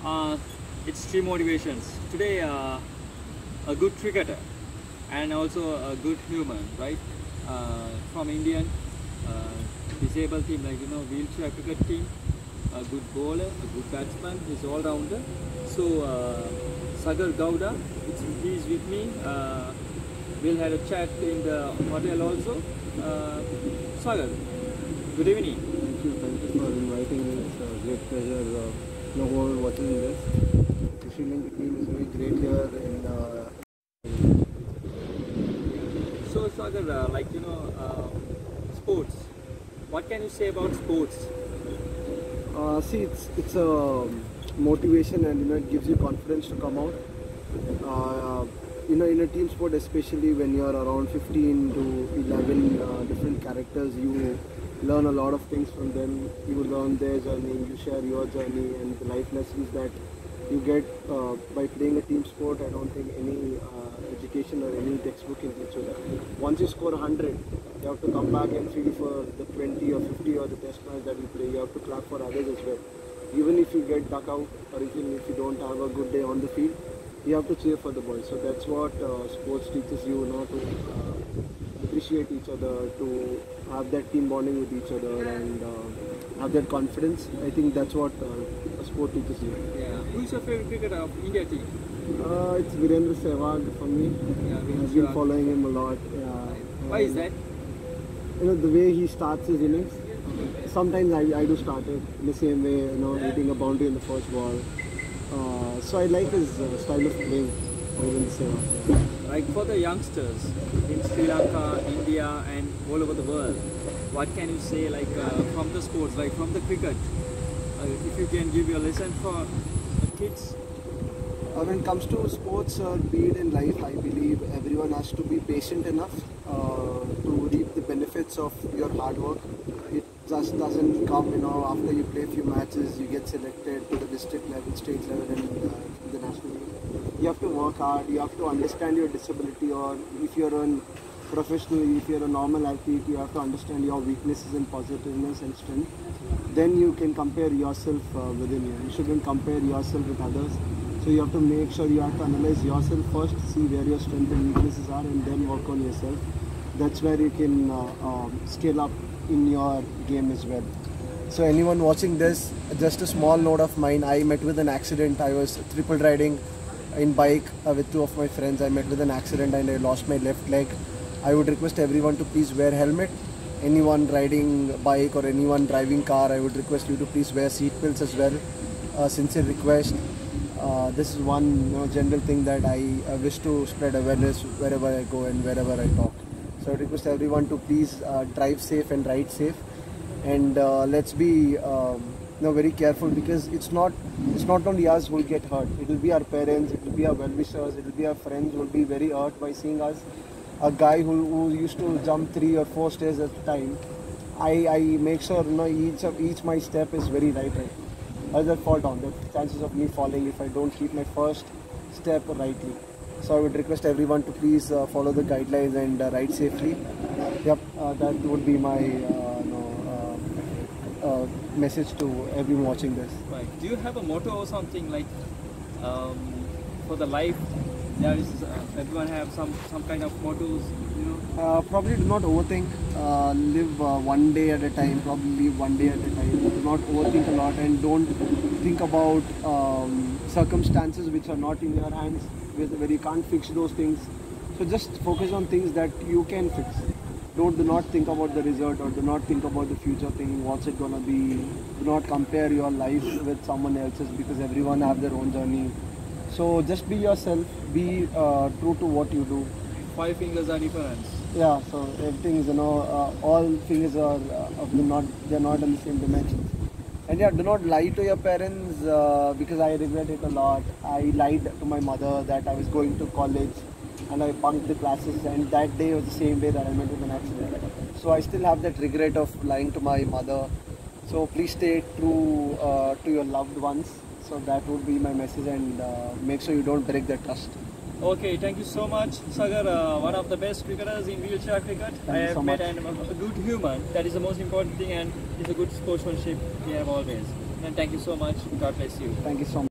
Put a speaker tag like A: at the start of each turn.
A: Uh, it's three motivations. Today, a good cricketer and also a good human, right? From Indian disabled team, like wheelchair cricket team, a good bowler, a good batsman, he's all rounder. So Sagar Gowda, he's with me. We'll have a chat in the hotel also. Sagar, good evening.
B: Thank you for inviting me. It's a great pleasure who are watching this. The Sri Lanka team is very great here
A: So Sagar, sports. What can you say about sports?
B: see, it's a motivation, and it gives you confidence to come out. In a team sport, especially when you're around 15 to 11 different characters, you learn a lot of things from them. You learn their journey, you share your journey, and the life lessons that you get by playing a team sport. I don't think any education or any textbook can teach you that. Once you score 100, you have to come back and feel for the 20 or 50 or the test match that you play. You have to clap for others as well. Even if you get duck out, or even if you don't have a good day on the field, you have to cheer for the boys. So that's what sports teaches you, to appreciate each other, to have that team bonding with each other, and have that confidence. I think that's what a sport teaches you.
A: Yeah. Who is your favorite cricketer of India team?
B: It's Virendra Sehwag for me.
A: Yeah,
B: I've been following him a lot.
A: Why is that?
B: The way he starts his innings. Sometimes I do start it in the same way, hitting a boundary in the first ball. So I like his style of playing, Virendra Sehwag.
A: Like for the youngsters in Sri Lanka, India, and all over the world, what can you say from the sports, like from the cricket? If you can give your lesson for the kids.
B: When it comes to sports or be it in life, I believe everyone has to be patient enough to reap the benefits of your hard work. It just doesn't come, after you play a few matches, you get selected to the district level, state level, and the national level. You have to work hard. You have to understand your disability, or if you're a professional, if you're a normal athlete, you have to understand your weaknesses and positiveness and strength. Then you can compare yourself within you. You shouldn't compare yourself with others. So you have to make sure you have to analyze yourself first, see where your strengths and weaknesses are, and then work on yourself. That's where you can scale up in your game as well. So anyone watching this, just a small note of mine, I met with an accident. I was triple riding in bike with two of my friends. I met with an accident and I lost my left leg. I would request everyone to please wear helmet. Anyone riding bike or anyone driving car, I would request you to please wear seat belts as well. Sincere request. This is one general thing that I wish to spread awareness wherever I go and wherever I talk. So I request everyone to please drive safe and ride safe, and let's be very careful, because it's not only us who will get hurt. It will be our parents, it will be our well-wishers, it will be our friends who will be very hurt by seeing us. A guy who used to jump 3 or 4 stairs at a time, I make sure each my step is very right. As I fall down, the chances of me falling if I don't keep my first step rightly. So I would request everyone to please follow the guidelines and ride safely. Yep, that would be my message to everyone watching this.
A: Right. Do you have a motto or something like for the life? There is everyone have some kind of mottos,
B: Probably do not overthink. Live one day at a time. Probably live one day at a time. Do not overthink a lot, and don't think about circumstances which are not in your hands, where you can't fix those things. So just focus on things that you can fix. Do not think about the result, or do not think about the future thing. What's it gonna be? Do not compare your life with someone else's, because everyone have their own journey. So just be yourself. Be true to what you do.
A: 5 fingers are different.
B: Yeah. So everything is, all fingers are they're not in the same dimensions. And yeah, do not lie to your parents, because I regret it a lot. I lied to my mother that I was going to college, and I bunked the classes, and that day was the same day that I met with an accident. So I still have that regret of lying to my mother. So please stay true to your loved ones. So that would be my message, and make sure you don't break their trust.
A: Okay, thank you so much, Sagar. One of the best cricketers in wheelchair cricket. I have met a good human. That is the most important thing, and it's a good sportsmanship we have always. And thank you so much. God bless you.
B: Thank you so much.